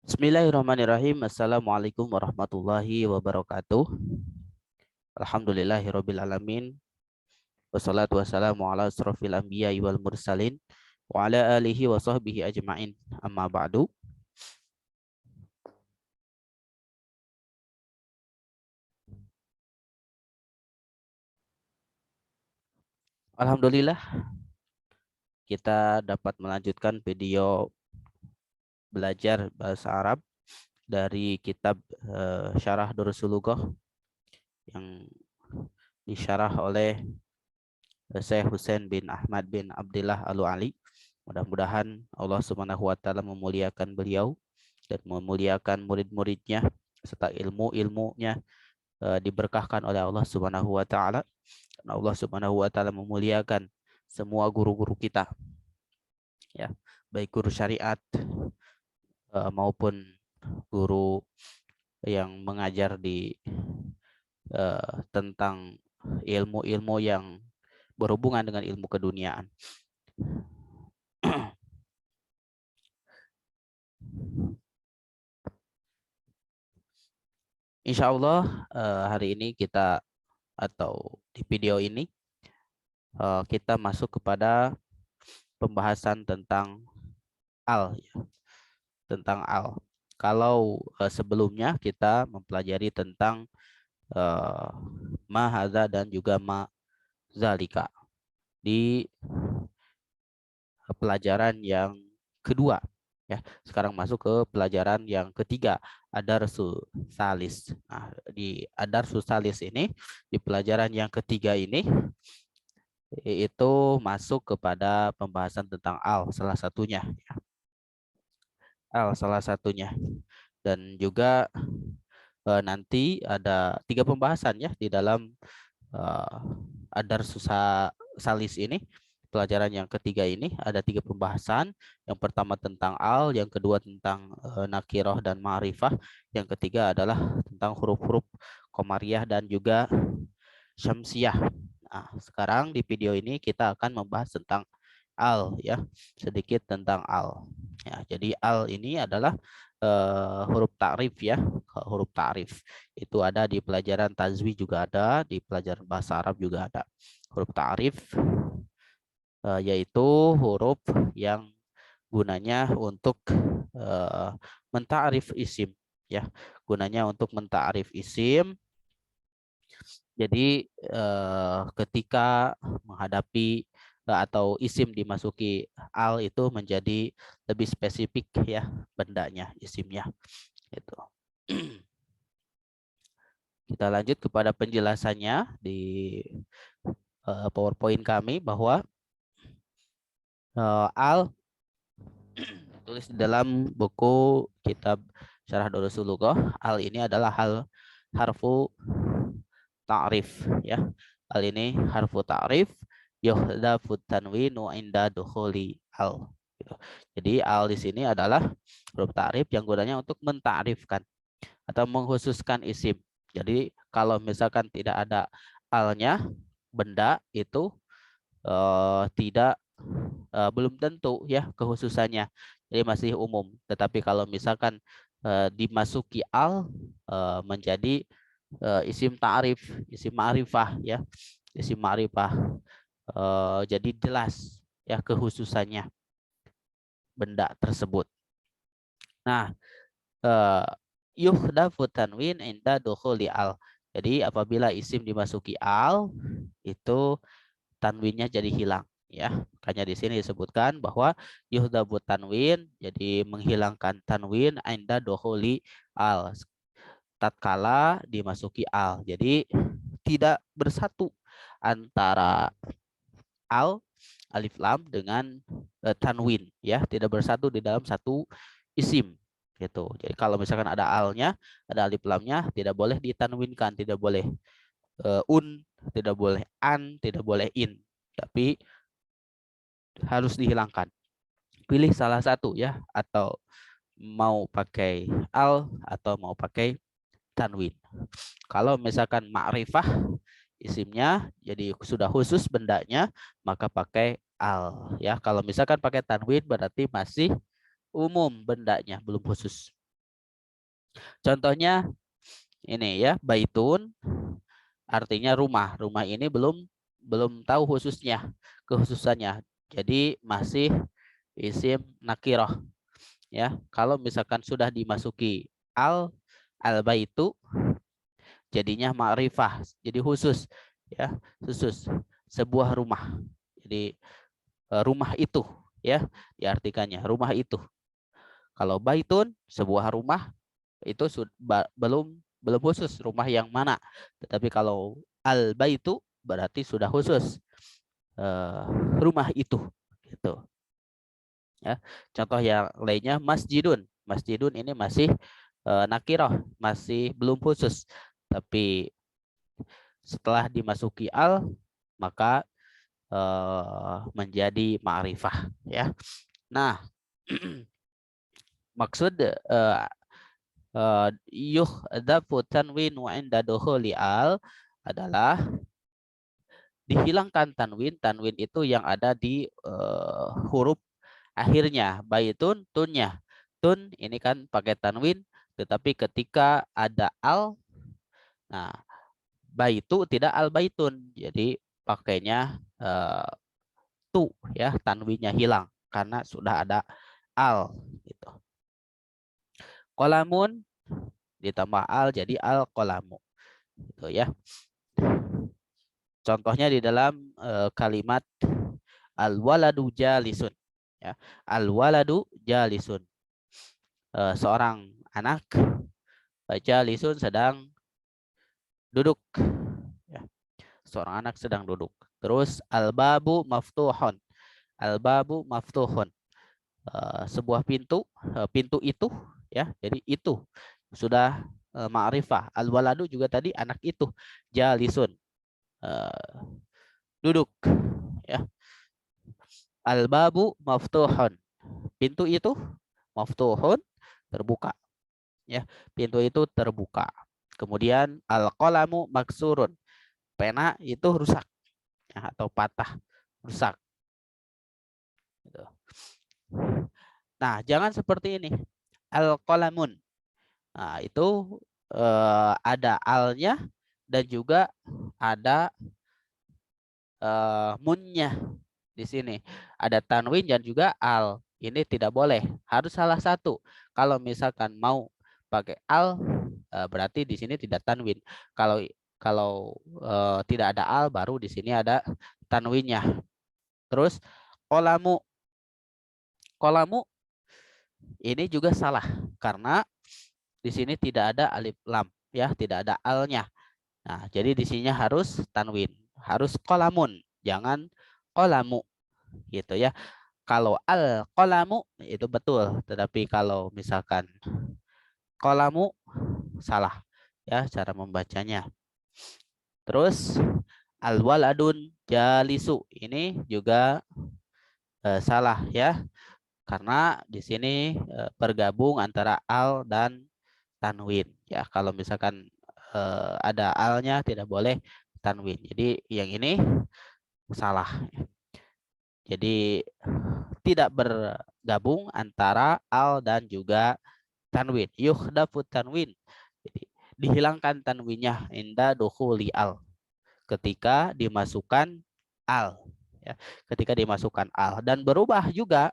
Bismillahirrahmanirrahim. Assalamualaikum warahmatullahi wabarakatuh. Alhamdulillahirabbil alamin. Wassalatu wassalamu ala asrofil anbiya wal mursalin wa ala alihi wa sahbihi ajmain. Amma ba'du. Alhamdulillah kita dapat melanjutkan video belajar bahasa Arab dari kitab Syarah Durusul Lughah yang disyarah oleh Syekh Husain bin Ahmad bin Abdullah Al-Ali. Mudah-mudahan Allah Subhanahu wa taala memuliakan beliau dan memuliakan murid-muridnya serta ilmu-ilmunya diberkahkan oleh Allah Subhanahu wa taala. Dan Allah Subhanahu wa taala memuliakan semua guru-guru kita. Ya, baik guru syariat maupun guru yang mengajar di tentang ilmu-ilmu yang berhubungan dengan ilmu keduniaan. Insya Allah hari ini kita atau di video ini kita masuk kepada pembahasan tentang al, ya. Tentang al. Kalau sebelumnya kita mempelajari tentang ma hadza dan juga ma zalika di pelajaran yang kedua, ya. Sekarang masuk ke pelajaran yang ketiga, adarsu salis. Nah, di adarsu salis ini, di pelajaran yang ketiga ini itu masuk kepada pembahasan tentang al salah satunya, ya. Al salah satunya. Dan juga nanti ada 3 pembahasan, ya, di dalam adarsu salis ini. Pelajaran yang ketiga ini ada 3 pembahasan. Yang pertama tentang al, yang kedua tentang nakiroh dan ma'rifah, yang ketiga adalah tentang huruf-huruf komariah dan juga syamsiah. Nah, sekarang di video ini kita akan membahas tentang al, ya, sedikit tentang al. Ya, jadi al ini adalah huruf ta'rif, ya. Huruf ta'rif itu ada di pelajaran tajwid, juga ada di pelajaran bahasa Arab, juga ada. Huruf ta'rif yaitu huruf yang gunanya untuk mentarif isim, ya. Gunanya untuk mentarif isim. Jadi ketika menghadapi atau isim dimasuki al itu menjadi lebih spesifik, ya, bendanya, isimnya itu. Kita lanjut kepada penjelasannya di PowerPoint kami bahwa al tulis di dalam buku kitab Syarah Durusul Lughah, al ini adalah harfu ta'rif, ya. Al ini harfu ta'rif yuhdafu tanwinu inda dukhuli al. Gitu. Jadi al di sini adalah huruf ta'rif yang gunanya untuk mentarifkan atau mengkhususkan isim. Jadi kalau misalkan tidak ada alnya, benda itu tidak belum tentu, ya, kekhususannya. Jadi masih umum. Tetapi kalau misalkan dimasuki al menjadi isim ta'rif, isim ma'rifah, ya. Isim ma'rifah jadi jelas, ya, kekhususannya benda tersebut. Nah, yuhdafu tanwin inda dukhuli al. Jadi apabila isim dimasuki al, itu tanwinnya jadi hilang, ya. Makanya di sini disebutkan bahwa yuhdafu tanwin, jadi menghilangkan tanwin inda dukhuli al, tatkala dimasuki al. Jadi tidak bersatu antara al, alif lam dengan tanwin, ya, tidak bersatu di dalam satu isim gitu. Jadi kalau misalkan ada alnya, ada alif lamnya, tidak boleh ditanwinkan, tidak boleh tidak boleh an, tidak boleh in, tapi harus dihilangkan. Pilih salah satu, ya, atau mau pakai al atau mau pakai tanwin. Kalau misalkan ma'rifah isimnya jadi sudah khusus bendanya, maka pakai al, ya. Kalau misalkan pakai tanwin berarti masih umum bendanya, belum khusus. Contohnya ini ya, baitun artinya rumah. Rumah ini belum tahu khususannya. Jadi masih isim nakiroh ya. Kalau misalkan sudah dimasuki al baitu jadinya ma'rifah. Jadi khusus ya, khusus sebuah rumah. Jadi rumah itu ya diartikannya rumah itu. Kalau baitun sebuah rumah itu belum khusus rumah yang mana. Tetapi kalau al baitu berarti sudah khusus eh, rumah itu gitu ya. Contoh yang lainnya masjidun. Masjidun ini masih nakiroh, masih belum khusus. Tapi setelah dimasuki al maka menjadi ma'rifah ya. Nah, maksud yuhdafu tanwin wa inda dukhuli al adalah dihilangkan tanwin. Tanwin itu yang ada di huruf akhirnya. Baitun, tunnya. Tun ini kan pakai tanwin, tetapi ketika ada al, nah baitu tidak al baitun. Jadi pakainya tu ya, tanwinnya hilang karena sudah ada al gitu. Kolamun ditambah al jadi al kolamu gitu ya. Contohnya di dalam kalimat al waladu jalisun ya. Al waladu jalisun. Seorang anak jalisun sedang duduk ya. Seorang anak sedang duduk. Terus al babu maftuhun. Al babu maftuhun. Sebuah pintu, pintu itu ya. Jadi itu sudah ma'rifah. Al waladu juga tadi anak itu jalisun. Duduk ya. Al babu maftuhun. Pintu itu maftuhun terbuka ya. Pintu itu terbuka. Kemudian al qalamu maksurun. Pena itu rusak ya, atau patah, rusak. Gitu. Nah, jangan seperti ini. Al qalamun. Nah, itu ada alnya dan juga ada munnya di sini. Ada tanwin dan juga al. Ini tidak boleh, harus salah satu. Kalau misalkan mau pakai al, berarti di sini tidak tanwin. Kalau kalau tidak ada al, baru di sini ada tanwinnya. Terus kolamu, kolamu ini juga salah karena di sini tidak ada alif lam, ya, tidak ada alnya. Nah, jadi di sini harus tanwin, harus kolamun, jangan kolamu, gitu ya. Kalau al kolamu itu betul, tetapi kalau misalkan kolamu salah ya cara membacanya. Terus al waladun jalisu ini juga salah ya karena di sini bergabung antara al dan tanwin ya. Kalau misalkan ada alnya tidak boleh tanwin. Jadi yang ini salah. Jadi tidak bergabung antara al dan juga tanwin. Yuhdafu tanwin. Jadi dihilangkan tanwinnya inda dukhuli al. Ketika dimasukkan al. Ya, ketika dimasukkan al. Dan berubah juga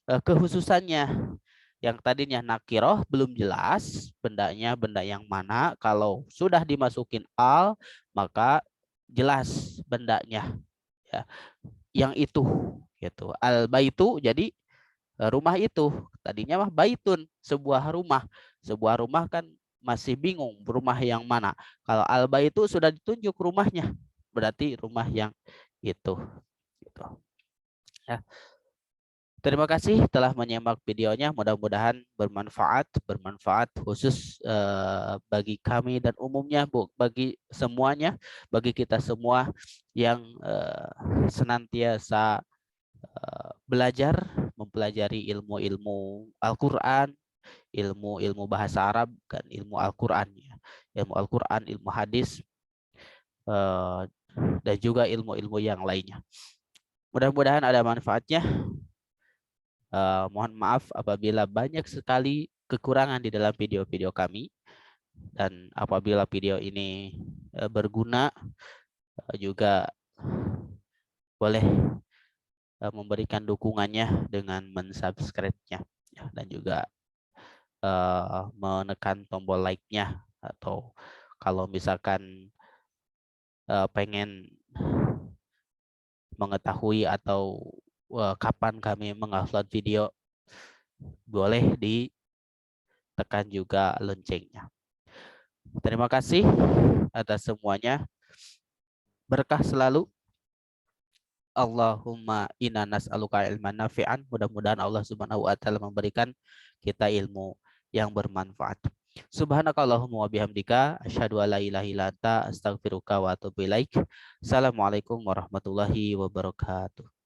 kekhususannya. Yang tadinya nakiroh belum jelas bendanya benda yang mana. Kalau sudah dimasukin al maka jelas bendanya. Ya, yang itu gitu. Al baitu jadi rumah itu. Tadinya mah baitun, sebuah rumah kan masih bingung rumah yang mana. Kalau al baitu sudah ditunjuk rumahnya, berarti rumah yang itu gitu ya. Terima kasih telah menyimak videonya. Mudah-mudahan bermanfaat khusus bagi kami dan umumnya, bagi semuanya, bagi kita semua yang senantiasa belajar, mempelajari ilmu-ilmu Al-Quran, ilmu-ilmu bahasa Arab, dan ilmu Al-Quran. Ilmu Al-Quran, ilmu hadis, dan juga ilmu-ilmu yang lainnya. Mudah-mudahan ada manfaatnya. Mohon maaf apabila banyak sekali kekurangan di dalam video-video kami. Dan apabila video ini berguna, juga boleh memberikan dukungannya dengan mensubscribe-nya, ya, dan juga menekan tombol like-nya, atau kalau misalkan pengen mengetahui atau kapan kami mengupload video, boleh ditekan juga loncengnya. Terima kasih atas semuanya. Berkah selalu. Allahumma inna nas'aluka ilman nafi'an. Mudah-mudahan Allah Subhanahu wa taala memberikan kita ilmu yang bermanfaat. Subhanakallahumma wa bihamdika asyhadu an la ilaha illa anta astaghfiruka wa atubu ilaik. Assalamualaikum warahmatullahi wabarakatuh.